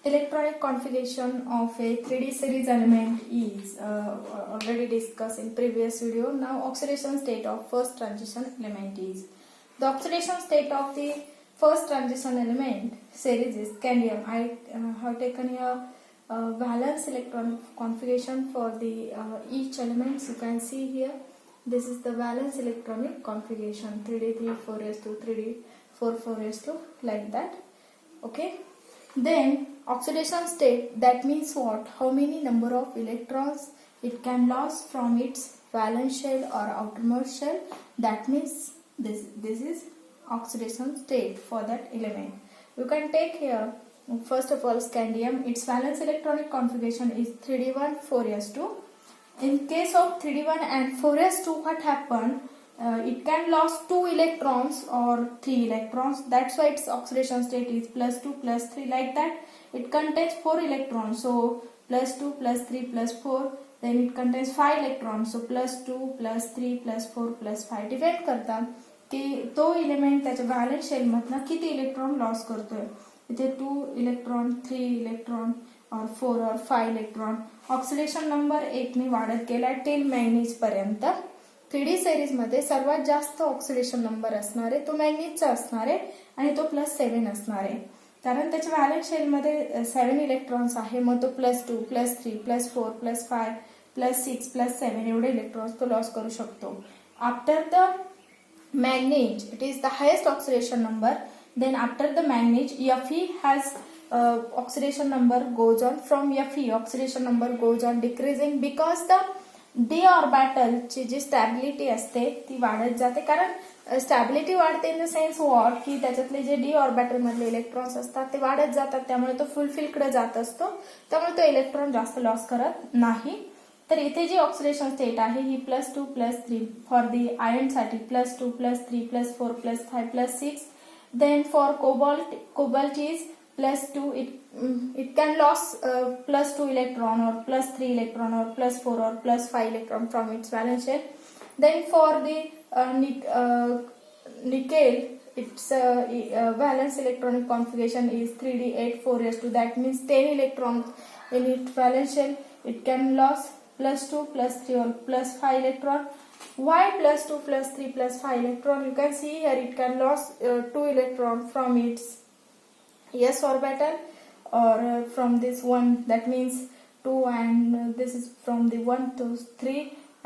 Electronic configuration of a 3D series element is already discussed in previous video. Now oxidation state of first transition element is. The oxidation state of the first transition element series is scandium. I have taken here valence electronic configuration for the each elements. You can see here this is the valence electronic configuration 3d3 4s2 3d 4 4s2 like that. Okay. Then oxidation state, that means what? How many number of electrons it can lose from its valence shell or outermost shell. That means this is oxidation state for that element. You can take here first of all scandium. Its valence electronic configuration is 3d1 4s2. In case of 3d1 and 4s2, what happened? It can lose 2 electrons or 3 electrons. That's why its oxidation state is +2 +3 like that. It contains 4 electrons, so +2 +3 +4. Then it contains 5 electrons, so +2 +3 +4 +5. Depend करता की तो element त्याच्या valence shell मधनं किती electron loss करतोय. इथे 2 electron 3 electron और 4 और 5 इलेक्ट्रॉन. ऑक्सिडेशन नंबर 1 ने वाढत गेला टिल मॅंगनीज पर्यंत. 3D सिरीज मध्ये सर्वात जास्त ऑक्सिडेशन नंबर असणार आहे तो मॅंगनीजचा असणार आहे आणि तो +7 असणार आहे. कारण त्याच्या व्हॅलेन्स शेल मध्ये 7 इलेक्ट्रॉन्स आहे. मग तो +2 +3 +4 +5 +6 +7 एवढे इलेक्ट्रॉन्स तो लॉस करू शकतो. After the manganese it is the highest oxidation number. Then after the manganese Fe has oxidation number goes on. From Fe oxidation number goes on decreasing because the d orbital ची जी stability असते ती वाढत जाते. कारण stability वाढते in the sense what की त्याच्यातले जे D orbital मधले इलेक्ट्रॉन्स असतात ते वाढत जातात. त्यामुळे तो फुलफिल कडे जात असतो. त्यामुळे तो इलेक्ट्रॉन जास्त लॉस करत नाही. तर इथे जी ऑक्सिडेशन स्टेट आहे ही +2 +3 फॉर दी आयर्न साठी +2 +3 +4 +5 +6. Then for cobalt is +2. it can lose +2 electron or +3 electron or +4 or +5 electron from its valence shell. Then for the nickel, its valence electronic configuration is 3d8 4s2. That means 10 electrons in its valence shell. It can lose +2 +3 or +5 electron. Why +2 +3 +5 electron? You can see here it can lose 2 electron from its s orbital or from this one. That means 2 and this is from the 1 to 3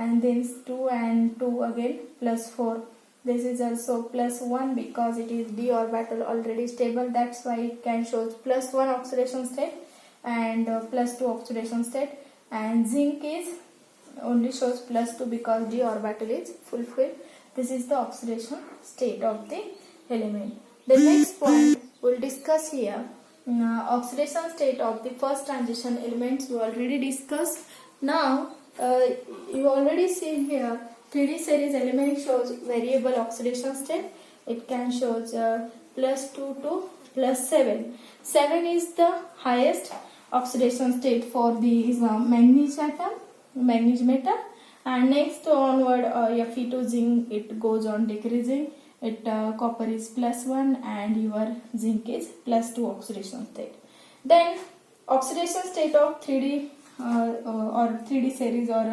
and then 2 and 2 again +4. This is also +1 because it is d orbital already stable. That's why it can show +1 oxidation state and +2 oxidation state. And zinc is only shows +2 because d orbital is fulfilled. This is the oxidation state of the element. The next point we'll discuss here, oxidation state of the first transition elements we already discussed. Now you already see here 3D series element shows variable oxidation state. It can shows +2 to +7. 7 is the highest oxidation state for the manganese atom, manganese metal, and next onward Fe to zinc it goes on decreasing. It copper is +1 and your zinc is +2 oxidation state. Then oxidation state of 3D or 3D series or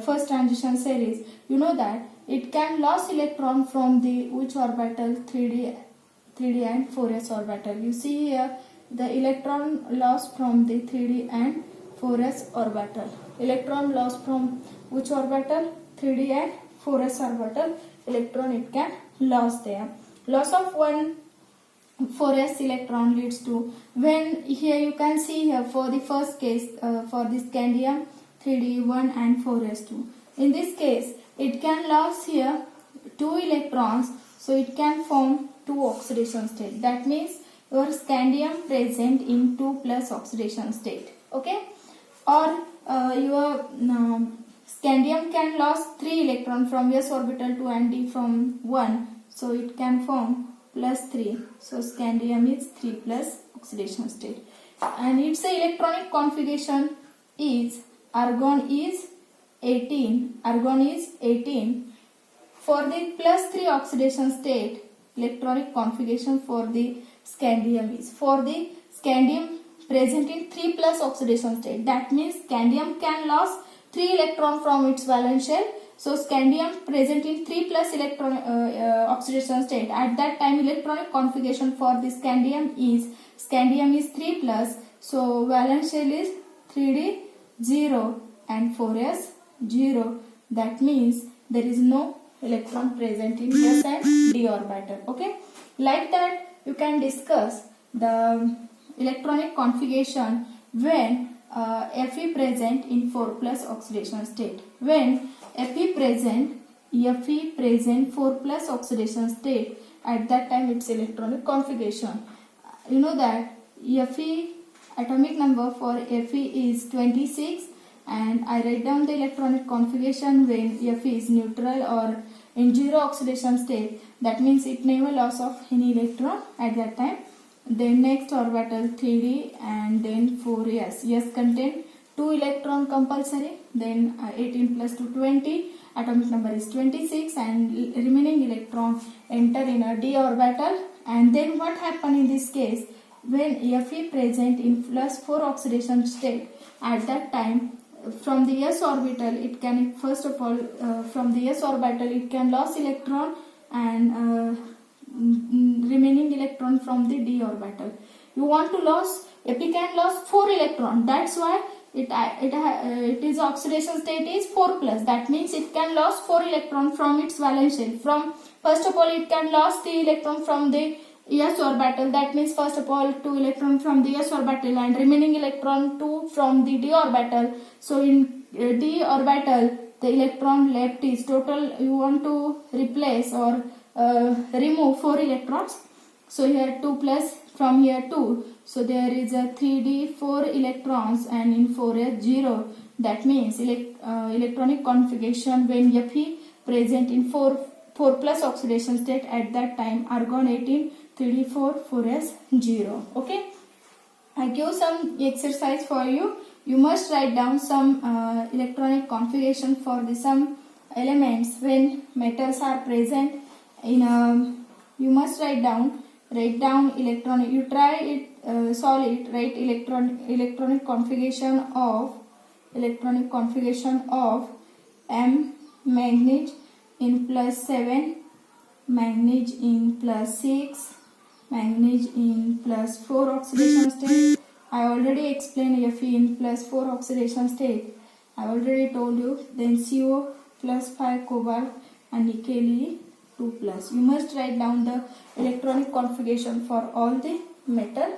first transition series, you know that it can lose electron from the which orbital 3D and 4s orbital. You see here the electron loss from the 3D and 4s orbital. Electron loss from which orbital? 3D and 4s orbital. Electron it can lose there. Loss of one 4s electron leads to, when here you can see here for the first case for the scandium 3d1 and 4s2. In this case it can lose here 2 electrons, so it can form 2 oxidation state. That means your scandium present in 2+ oxidation state. Okay, or your scandium can lose 3 electron from s orbital 2 and d from 1, so it can form +3. So scandium is 3+ oxidation state. And its electronic configuration is argon is 18. Argon is 18. For the +3 oxidation state, electronic configuration for the scandium is, for the scandium present in 3 plus oxidation state. That means scandium can lose 3 electron from its valence shell. So scandium present in 3 plus electron oxidation state. At that time electronic configuration for the scandium is 3 plus. So valence shell is 3d 0 and 4s 0. That means there is no electron present in s and d orbital. Okay, like that you can discuss the electronic configuration when Fe present in 4 plus oxidation state. When Fe present 4 plus oxidation state, at that time its electronic configuration. You know that Fe atomic number for Fe is 26, and I write down the electronic configuration when Fe is neutral or in zero oxidation state. That means it never loss of any electron at that time. Then next orbital 3d and then 4s. S contain 2 electron compulsory. Then 18 plus 2 20. Atomic number is 26 and remaining electron enter in a d orbital. And then what happen in this case? When Fe present in plus 4 oxidation state, at that time from the s orbital it can first of all from the s orbital it can lose electron and remaining electron from the d orbital. You want to lose, Fe can lose 4 electron. That's why it is oxidation state is 4 plus. That means it can lose 4 electron from its valence shell. From first of all it can lose the electron from the s orbital. That means first of all 2 electron from the s orbital and remaining electron 2 from the d orbital. So in d orbital the electron left is total. You want to replace or remove 4 electrons. So here 2 plus, from here 2. So there is a 3d 4 electrons and in 4s 0. That means electronic configuration when Fe present in 4 plus oxidation state, at that time argon 18 3d 4 4s 0. Okay, I give some exercise for you. You must write down some electronic configuration for the some elements when metals are present in a. You must write down electronic. You try it, solve it. Write electronic configuration of M manganese in plus 7, manganese in plus 6, manganese in plus 4 oxidation state. I already explained Fe in plus 4 oxidation state. I already told you. Then CO plus 5 cobalt and nickel 2 plus. You must write down the electronic configuration for all the metal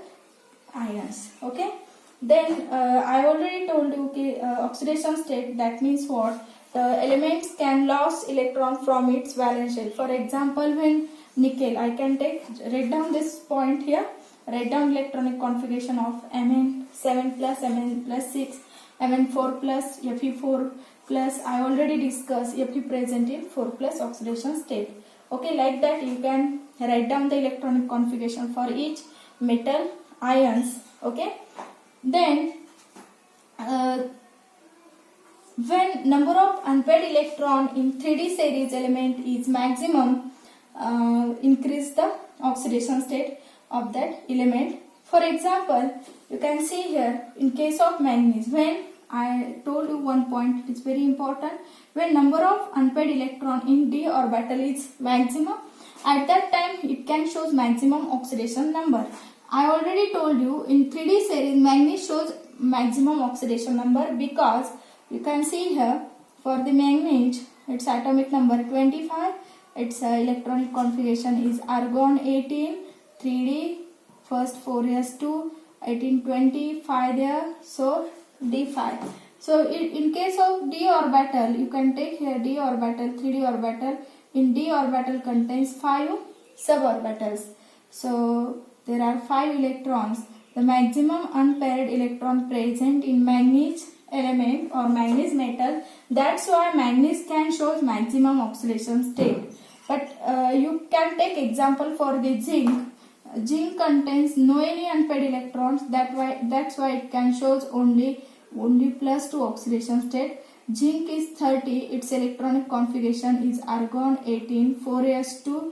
ions. Okay. Then I already told you oxidation state. That means what? The elements can lose electron from its valence shell. For example, when nickel, I can write down this point here. Write down electronic configuration of Mn7 plus, Mn plus 6, Mn4 plus, Fe4 plus. I already discussed Fe present in 4 plus oxidation state. Okay, like that you can write down the electronic configuration for each metal ions. Okay, then when number of unpaired electron in 3d series element is maximum, increase the oxidation state of that element. For example, you can see here in case of manganese, when I told you one point, it is very important. When number of unpaired electron in d orbital is maximum, at that time it can shows maximum oxidation number. I already told you in 3d series manganese shows maximum oxidation number because you can see here for the manganese its atomic number 25, its electronic configuration is argon 18, 3d, first 4s2, 18 20, 5 there, so d5. So in case of d orbital, you can take here d orbital, 3d orbital. In d orbital contains 5 suborbitals. So there are 5 electrons. The maximum unpaired electron present in manganese element or manganese metal. That's why manganese can show maximum oxidation state. But you can take example for the zinc. Zinc contains no any unpaired electrons. That's why it can shows only plus 2 oxidation state. Zinc is 30. Its electronic configuration is argon 18, 4s2,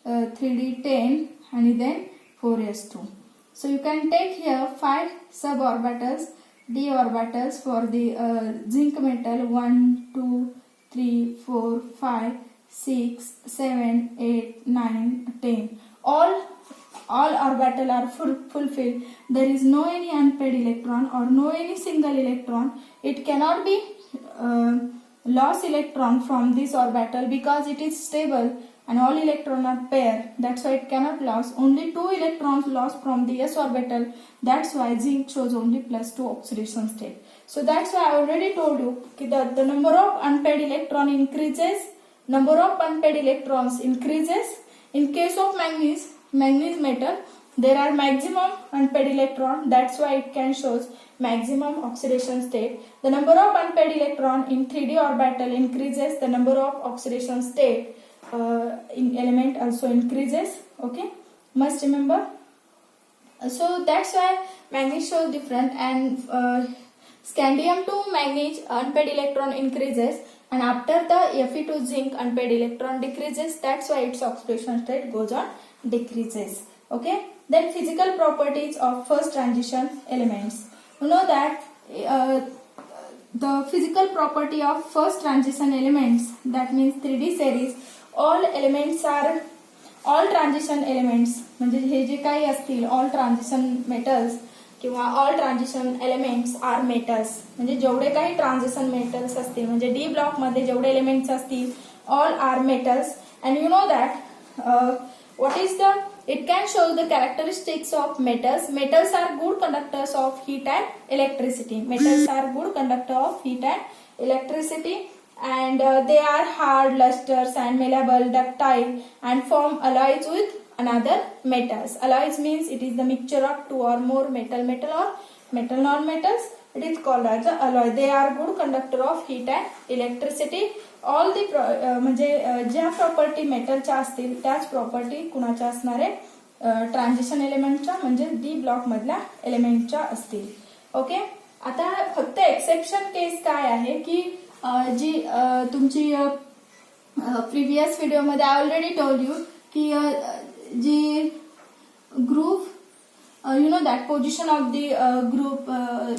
3d10 and then 4s2. So you can take here 5 suborbitals, d orbitals for the zinc metal. 1, 2, 3, 4, 5, 6, 7, 8, 9, 10. All orbital are fulfilled. There is no any unpaired electron or no any single electron. It cannot be lost electron from this orbital because it is stable and all electrons are paired. That's why it cannot lose. Only 2 electrons lost from the s orbital. That's why zinc shows only +2 oxidation state. So that's why I already told you that the number of unpaired electron increases. Number of unpaired electrons increases. In case of manganese metal, there are maximum unpaired electron. That's why it can shows maximum oxidation state. The number of unpaired electron in 3d orbital increases. The number of oxidation state in element also increases. Okay, must remember. So that's why manganese shows different, and scandium to manganese unpaired electron increases, and after the Fe to zinc unpaired electron decreases. That's why its oxidation state goes on decreases. Okay, then physical properties of first transition elements. You know that the physical property of first transition elements, that means 3D series, all transition elements म्हणजे हे जे काही असतील all transition metals किंवा all transition elements are metals. म्हणजे जेवढे काही transition metals असतील म्हणजे D block मध्ये जेवढे elements असतील all are metals. And you know that what is the, it can show the characteristics of metals. Metals are good conductors of heat and electricity. Metals are good conductor of heat and electricity, and they are hard, lustrous and malleable, ductile, and form alloys with another metals. Alloys means it is the mixture of 2 or more metal or metal non-metals. It is called as the alloy. They are good conductor of heat and electricity. All the म्हणजे ज्या property मेटलच्या असतील त्याच property कुणाच्या असणारे transition एलिमेंटच्या म्हणजे D block मधल्या एलिमेंटच्या असतील. Okay, आता फक्त एक्सेप्शन केस काय आहे की जी तुमची प्रिव्हियस व्हिडिओ मध्ये आय ऑलरेडी टोल्ड यू की जी group you know that position of the group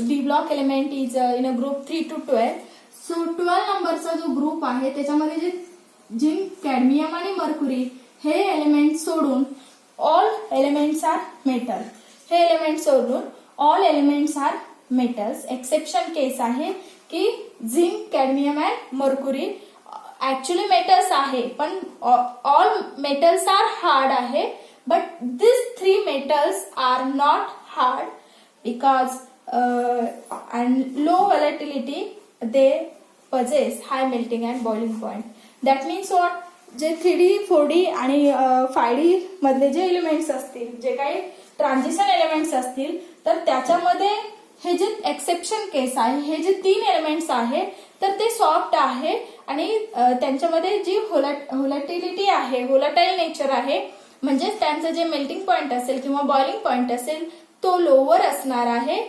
D block element is in a group 3 to 12. So 12 नंबरचा जो ग्रुप आहे त्याच्यामध्ये जे झिंक, कॅडमियम आणि मर्क्युरी हे एलिमेंट सोडून ऑल एलिमेंट्स आर मेटल. हे एलिमेंट सोडून all elements are metals. Exception case आहे की zinc, cadmium and mercury actually metals आहे पण ऑल मेटल्स आर हार्ड आहे. But these 3 metals are not hard because and low volatility they possess high melting and boiling point. That means what? J 3D, 4D आणि 5D मधले जे elements असतील, जे काही transition elements असतील, तर त्याच्यामध्ये हे जे exception case आहे, हे जे 3 elements आहे तर ते सॉफ्ट आहे आणि त्यांच्यामध्ये जी व्होलॅटिलिटी आहे, व्होलॅटाईल नेचर आहे, म्हणजे त्यांचं जे मेल्टिंग पॉइंट असेल किंवा बॉइलिंग पॉइंट असेल तो लोअर असणार आहे.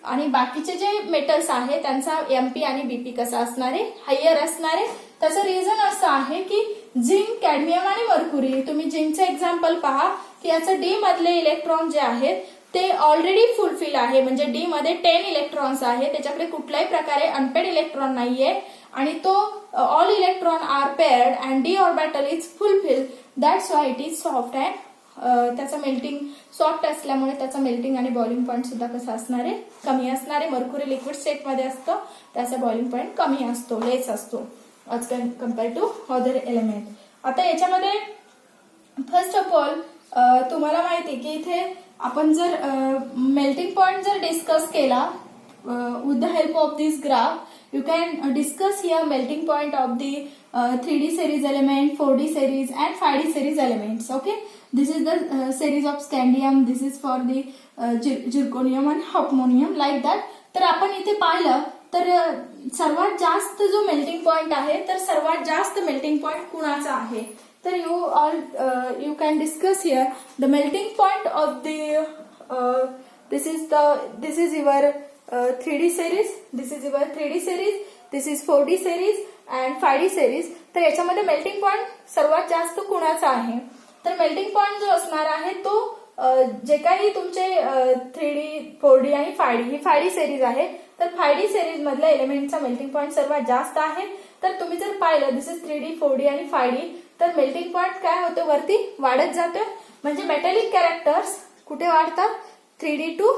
आणि बाकीचे जे मेटल्स आहे त्यांचा एमपी आणि बीपी कसा असणार आहे, हायर असणार आहे. त्याचं रिझन असं आहे की झिंक, कॅडमियम आणि मर्क्युरी, तुम्ही झिंकचं एक्झाम्पल पहा की याचं डी मधले इलेक्ट्रॉन जे आहेत ते ऑलरेडी फुलफिल आहे. म्हणजे डी मध्ये 10 इलेक्ट्रॉन्स आहे, त्याच्याकडे कुठल्याही प्रकारे अनपेड इलेक्ट्रॉन नाहीये आणि तो all electron are paired and D orbital is fulfil. That's why it is soft and त्याचं मेल्टिंग सॉफ्ट असल्यामुळे त्याचा मेल्टिंग आणि बॉइलिंग पॉईंट सुद्धा कसा असणार आहे, कमी असणार आहे. मर्क्युरी लिक्विड स्टेट मध्ये असतो, त्याचा बॉइलिंग पॉईंट कमी असतो, लेस असतो as compare to other element. आता याच्यामध्ये फर्स्ट ऑफ ऑल तुम्हाला माहिती की इथे आपण जर मेल्टिंग पॉइंट जर डिस्कस केला with the help of this graph, you can discuss here melting point of the 3D series element, 4D series and 5D series elements. Okay, this is the series of scandium, this is for the zirconium and hafnium, like that. तर आपण इथे पाहिलं तर सर्वात जास्त जो melting point आहे तर सर्वात जास्त मेल्टिंग पॉइंट कुणाचा आहे तर you can discuss here the melting point of the this is your 3D series, this is your 3D series, this is 4D series and 5D series. तर याच्यामध्ये मेल्टिंग पॉइंट सर्वात जास्त कुणाचा आहे तर मेल्टिंग पॉइंट जो असणार आहे तो जे काही तुमचे 3D 4D आणि 5D ही 5D सिरीज आहे, तर 5D सिरीज मधल्या एलिमेंटचा मेल्टिंग पॉईंट सर्वात जास्त आहे. तर तुम्ही जर पाहिलं दिस इज 3D 4D आणि 5D, तर मेल्टिंग पॉईंट काय होतं, वरती वाढत जातोय. म्हणजे मेटॅलिक कॅरेक्टर्स कुठे वाढतात, 3D टू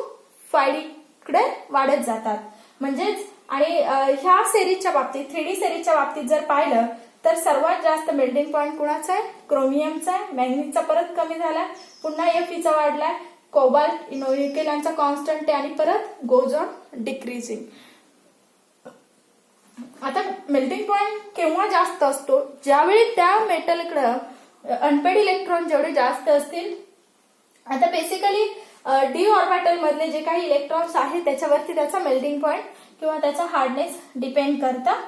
5D कडे वाढत जातात. म्हणजेच आणि ह्या सिरीजच्या बाबतीत 3D सिरीजच्या बाबतीत जर पाहिलं तर सर्वात जास्त मेल्टिंग पॉईंट कुणाचा आहे, क्रोमियमचा आहे. मॅग्नीजचा परत कमी झालाय, पुन्हा Fe चा वाढलाय. कोबाल्ट निकेल यांचा कॉन्स्टंट आहे आणि परत गोज ऑन डिक्रीजिंग. आता मेल्टिंग पॉईंट केव्हा जास्त असतो, ज्यावेळी त्या मेटलकडे अनपेड इलेक्ट्रॉन जेवढे जास्त असतील. आता बेसिकली डी ऑर्बिटल मधले जे काही इलेक्ट्रॉन्स आहेत त्याच्यावरती त्याचा मेल्टिंग पॉईंट किंवा त्याचा हार्डनेस डिपेंड करता.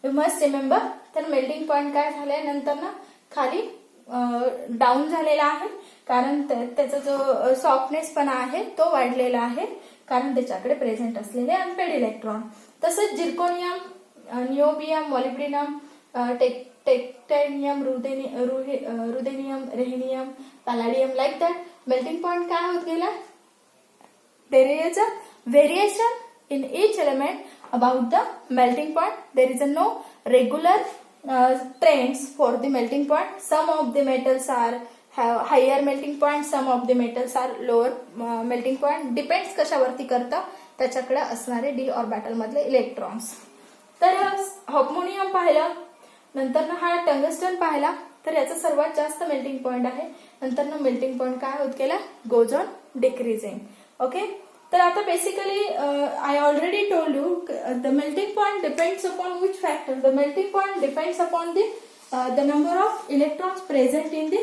You must remember. तर मेल्टिंग पॉईंट काय झालंय नंतर ना खाली डाऊन झालेला आहे, कारण त्याचा जो सॉफ्टनेस पण आहे तो वाढलेला आहे, कारण त्याच्याकडे प्रेझेंट असलेले अनपेड इलेक्ट्रॉन. तसंच zirconium, niobium, molybdenum, technetium, ruthenium, rhenium, palladium, like that melting point काय होत गेला. There is a variation in each element about the melting point. There is a no regular trends for the melting point. Some of the metals have higher melting point, some of the metals are lower melting point. Depends कशावरती करतं, त्याच्याकडे असणारे D orbital मधले electrons. तर हॉफमोनियम पाहिलं, नंतर हा tungsten पाहिला, तर याचा सर्वात जास्त मेल्टिंग पॉइंट आहे. नंतर मेल्टिंग पॉइंट काय होत गेला, गोज ऑन डिक्रीजिंग. ओके. तर आता basically I already told you the melting point depends upon which factor. The melting point depends upon the number of electrons present in the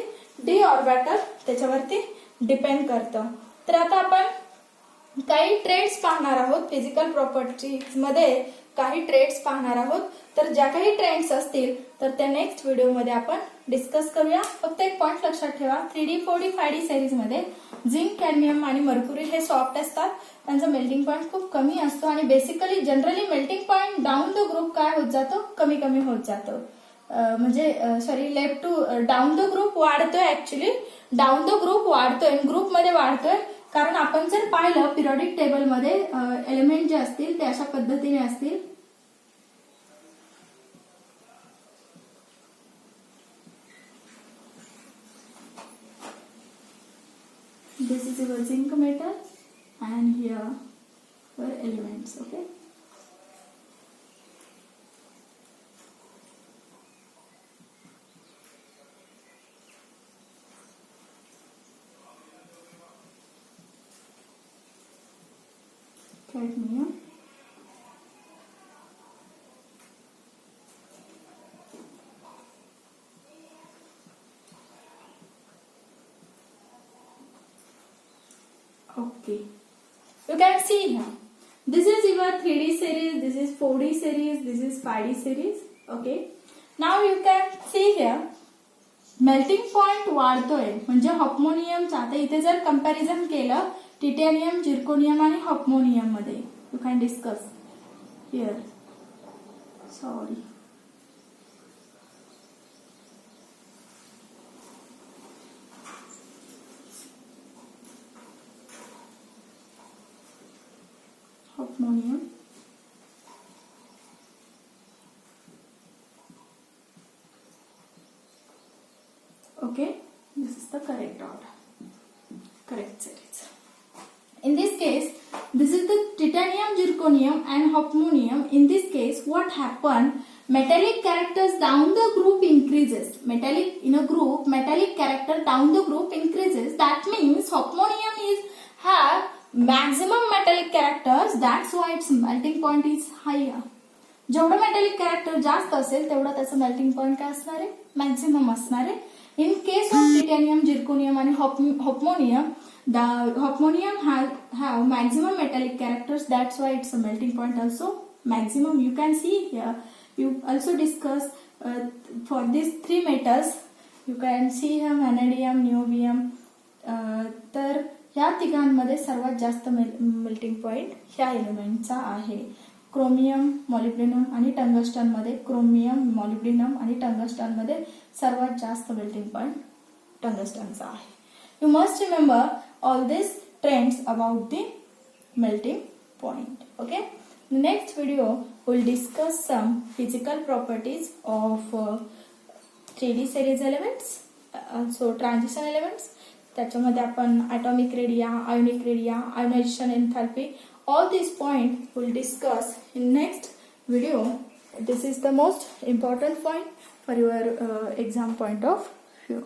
D orbital, त्याच्यावरती depend करतं. तर आता आपण काही trades पाहणार आहोत, फिजिकल प्रॉपर्टीज मध्ये काही ट्रेड्स पाहणार आहोत. तर ज्या काही ट्रेंड्स असतील तर त्या नेक्स्ट व्हिडिओमध्ये आपण डिस्कस करूया. फक्त एक पॉइंट लक्षात ठेवा, 3D 4D 5D सिरीज मध्ये झिंक, कॅडमियम आणि मर्क्युरी हे सॉफ्ट असतात, त्यांचा मेल्टिंग पॉइंट खूप कमी असतो आणि basically generally melting point down the group काय होत जातो, कमी कमी होत जातो. म्हणजे sorry left to down the group वाढतोय, ऍक्च्युली डाऊन द ग्रुप वाढतोय, ग्रुपमध्ये वाढतोय. कारण आपण जर पाहिलं पिरियडिक टेबलमध्ये एलिमेंट जे असतील ते अशा पद्धतीने असतील. This is your zinc metal and here your elements. Okay. Cadmium, okay, you can see here this is your 3D series, this is 4D series, this is 5D series. Okay, now you can see here melting point वाढतोय. म्हणजे हॉफमोनियमचा आता इथे जर comparison केलं titanium, zirconium आणि हॉफमोनियम मध्ये, you can discuss here. Sorry, hofmonium, okay, this is the correct order, correct series. In this case, this is the titanium, zirconium and hofmonium. In this case, what happened, metallic characters down the group increases. Metallic in a group, metallic character down the group increases. That means hofmonium is have maximum metallic characters, that's why its melting point is higher. जेवढं metallic character जास्त असेल तेवढं त्याचं melting point काय असणार आहे, maximum असणार आहे. In case of titanium, zirconium आणि हॉफमोनियम, the hofmonium have maximum metallic characters, that's why its melting point also maximum. You can see here, you also discuss for these three metals, you can see here vanadium, niobium. तर ह्या तिघांमध्ये सर्वात जास्त melting point ह्या एलिमेंटचा आहे. Chromium, molybdenum आणि tungsten मध्ये, chromium, molybdenum आणि tungsten मध्ये सर्वात जास्त मेल्टिंग पॉइंट टंगस्टनचा आहे. You must remember all these trends about the melting point. Okay. Next video will discuss some physical properties of 3D series elements, so transition elements. त्याच्यामध्ये आपण atomic radii, ionic radii, ionization enthalpy, all these points we'll discuss in next video. This is the most important point for your exam point of view.